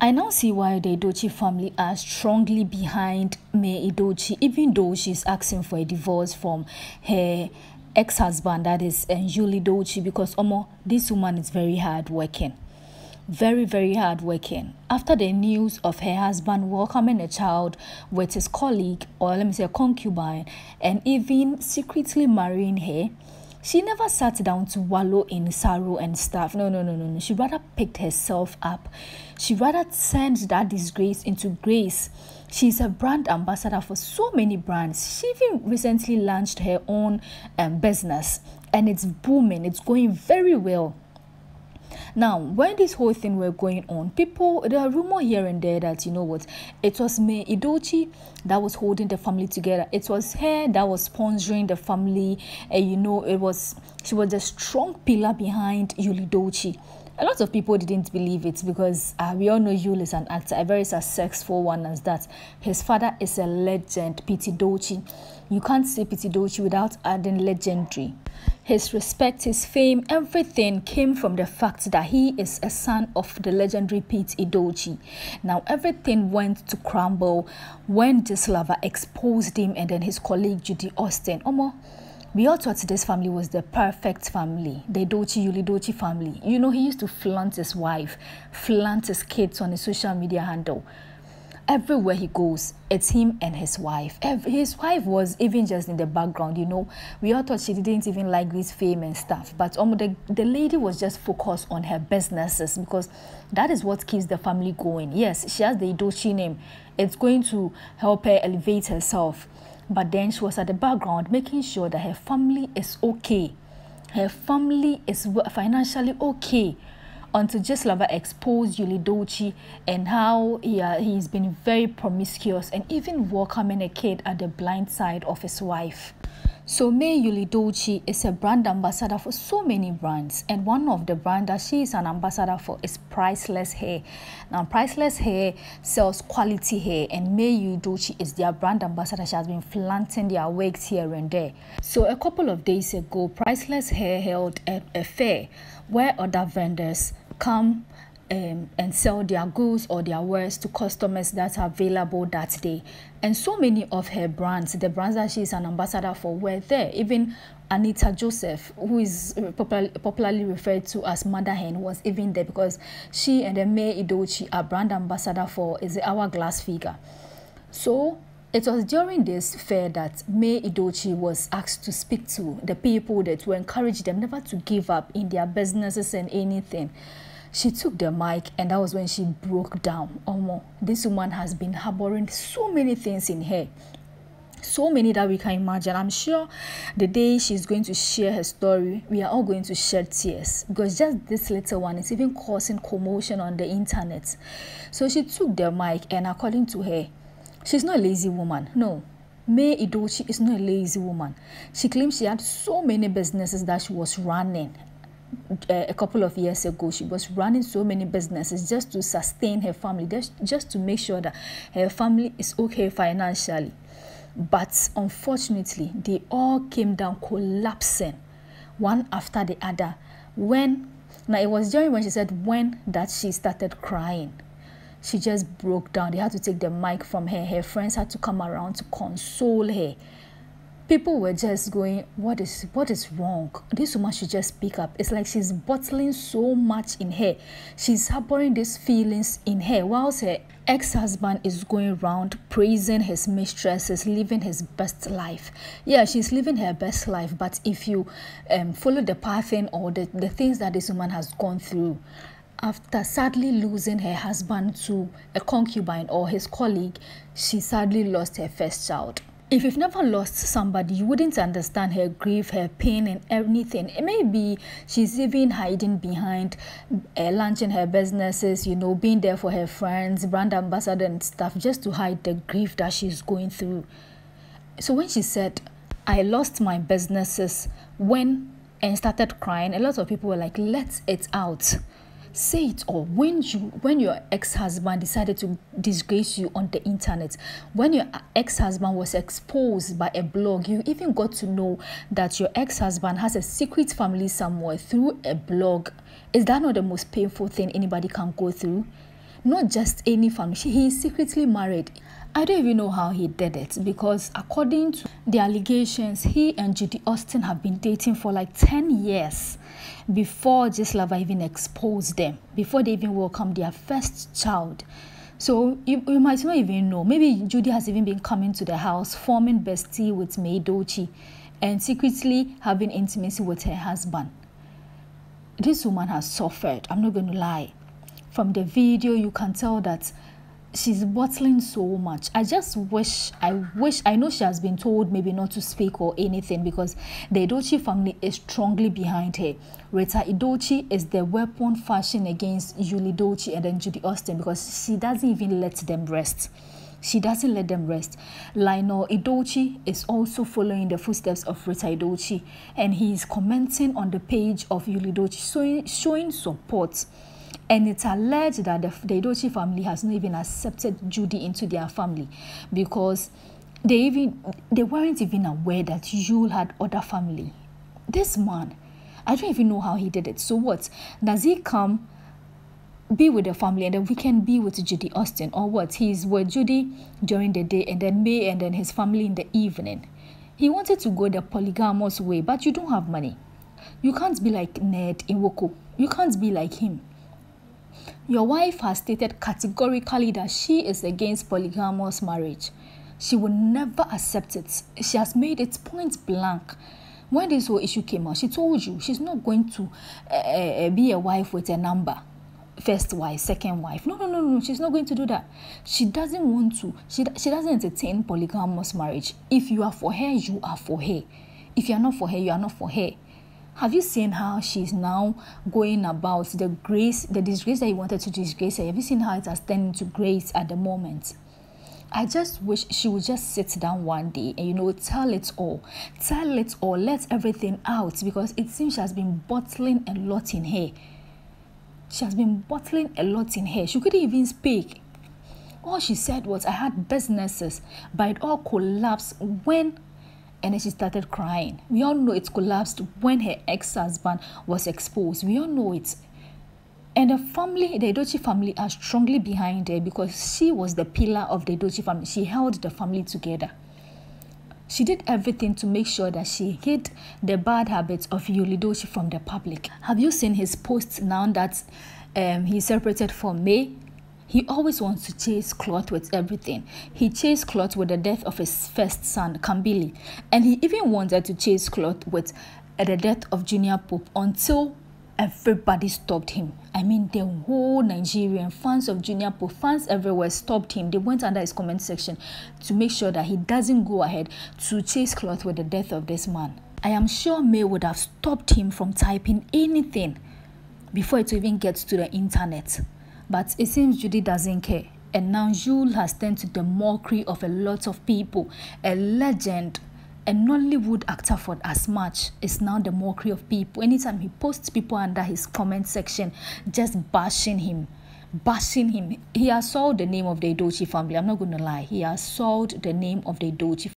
I now see why the Edochie family are strongly behind May Edochie, even though she's asking for a divorce from her ex-husband, that is Yul Edochie, because this woman is very hardworking. Very, very hardworking. After the news of her husband welcoming a child with his colleague, or let me say a concubine, and even secretly marrying her, she never sat down to wallow in sorrow and stuff. No. She rather picked herself up. She rather turned that disgrace into grace. She's a brand ambassador for so many brands. She even recently launched her own business, and it's booming. It's going very well. Now, when this whole thing were going on, there are rumors here and there that, it was May Edochie that was holding the family together. It was her that was sponsoring the family. She was a strong pillar behind Yul Edochie. A lot of people didn't believe it because we all know Yul is an actor, a very successful one as that. His father is a legend, Pete Edochie. You can't say Pete Edochie without adding legendary. His respect, his fame, everything came from the fact that he is a son of the legendary Pete Edochie. Now, everything went to crumble when Gislava exposed him and then his colleague Judy Austin. We all thought this family was the perfect family, the Yul Edochie family. He used to flaunt his wife, flaunt his kids on his social media handle. Everywhere he goes, it's him and his wife. His wife was even just in the background, We all thought she didn't even like this fame and stuff. But the lady was just focused on her businesses because that is what keeps the family going. Yes, she has the Edochie name. It's going to help her elevate herself. But then she was at the background making sure that her family is okay. Her family is financially okay. Until Gislava exposed Yul Edochie and how he's been very promiscuous and even welcoming a kid at the blind side of his wife. So May Yul Edochie is a brand ambassador for so many brands, and one of the brands that she is an ambassador for is Priceless Hair. Now, Priceless Hair sells quality hair, and May Yul Edochie is their brand ambassador. She has been flaunting their wigs here and there. So a couple of days ago, Priceless Hair held a fair where other vendors come and sell their goods or their wares to customers that are available that day. And so many of her brands, the brands that she is an ambassador for, were there. Even Anita Joseph, who is popularly referred to as Mother Hen, was even there because she and the May Edochie are brand ambassador for the Hourglass figure. So it was during this fair that May Edochie was asked to speak to the people that to encourage them never to give up in their businesses and anything. She took the mic, and that was when she broke down. This woman has been harboring so many things in her. So many that we can imagine. I'm sure the day she's going to share her story, we are all going to shed tears because just this little one is even causing commotion on the internet. So she took the mic, and according to her, she's not a lazy woman. No, May Edochie is not a lazy woman. She claims she had so many businesses that she was running. A couple of years ago, she was running so many businesses just to sustain her family, just to make sure that her family is okay financially. But unfortunately, they all came down collapsing, one after the other. It was during when she said that she started crying. She just broke down. They had to take the mic from her. Her friends had to come around to console her. People were just going, what is wrong? This woman should just speak up. It's like she's bottling so much in her. She's harboring these feelings in her whilst her ex-husband is going around praising his mistresses, living his best life. Yeah, she's living her best life, but if you follow the pattern or the things that this woman has gone through, after sadly losing her husband to a concubine or his colleague, she sadly lost her first child. If you've never lost somebody, you wouldn't understand her grief, her pain, and anything. It may be she's even hiding behind launching her businesses, being there for her friends, brand ambassador and stuff, just to hide the grief that she's going through. So when she said, I lost my businesses and started crying, a lot of people were like, let it out. Say it all. When your ex-husband decided to disgrace you on the internet, when your ex-husband was exposed by a blog, you even got to know that your ex-husband has a secret family somewhere through a blog. Is that not the most painful thing anybody can go through? Not just any family. He is secretly married. I don't even know how he did it, because according to the allegations, he and Judy Austin have been dating for like 10 years before Gislava even exposed them, before they even welcomed their first child. So you might not even know. Maybe Judy has even been coming to the house, forming bestie with May Edochie, and secretly having intimacy with her husband. This woman has suffered. I'm not going to lie. From the video, you can tell that she's bottling so much. I know she has been told maybe not to speak or anything, because the Edochie family is strongly behind her. Rita Edochie is the weapon fashioned against Yul Edochie and then Judy Austin, because she doesn't even let them rest. She doesn't let them rest. Lionel Edochie is also following the footsteps of Rita Edochie, and he is commenting on the page of Yul Edochie, showing support. And it's alleged that the Edochie family has not even accepted Judy into their family, because they weren't even aware that Yul had other family. This man, I don't even know how he did it. So what? Does he come, be with the family, and then we can be with Judy Austin, or what? He's with Judy during the day, and then May, and then his family in the evening. He wanted to go the polygamous way, but you don't have money. You can't be like Ned Nwoko. You can't be like him. Your wife has stated categorically that she is against polygamous marriage. She will never accept it. She has made it point blank. When this whole issue came out, she told you she's not going to be a wife with a number. First wife, second wife. No. She's not going to do that. She doesn't want to. She doesn't entertain polygamous marriage. If you are for her, you are for her. If you are not for her, you are not for her. Have you seen how she's now going about the disgrace that you wanted to disgrace her? Have you seen how it has turned into grace at the moment? I just wish she would just sit down one day and, tell it all. Tell it all. Let everything out, because it seems she has been bottling a lot in her. She has been bottling a lot in her. She couldn't even speak. All she said was, I had businesses, but it all collapsed when... And then she started crying. We all know it collapsed when her ex-husband was exposed. We all know it. And the Edochie family are strongly behind her, because she was the pillar of the Edochie family. She held the family together. She did everything to make sure that she hid the bad habits of Yul Edochie from the public. Have you seen his posts now that he separated from May? He always wants to chase cloth with everything. He chased cloth with the death of his first son, Kambil. And he even wanted to chase cloth with the death of Junior Pope, until everybody stopped him. I mean, the whole Nigerian fans of Junior Pope, fans everywhere stopped him. They went under his comment section to make sure that he doesn't go ahead to chase cloth with the death of this man. I am sure May would have stopped him from typing anything before it even gets to the internet. But it seems Judy doesn't care. And now Yul has turned to the mockery of a lot of people. A legend, a Nollywood actor for as much, is now the mockery of people. Anytime he posts, people under his comment section just bashing him. He has soiled the name of the Edochie family. I'm not going to lie. He has soiled the name of the Edochie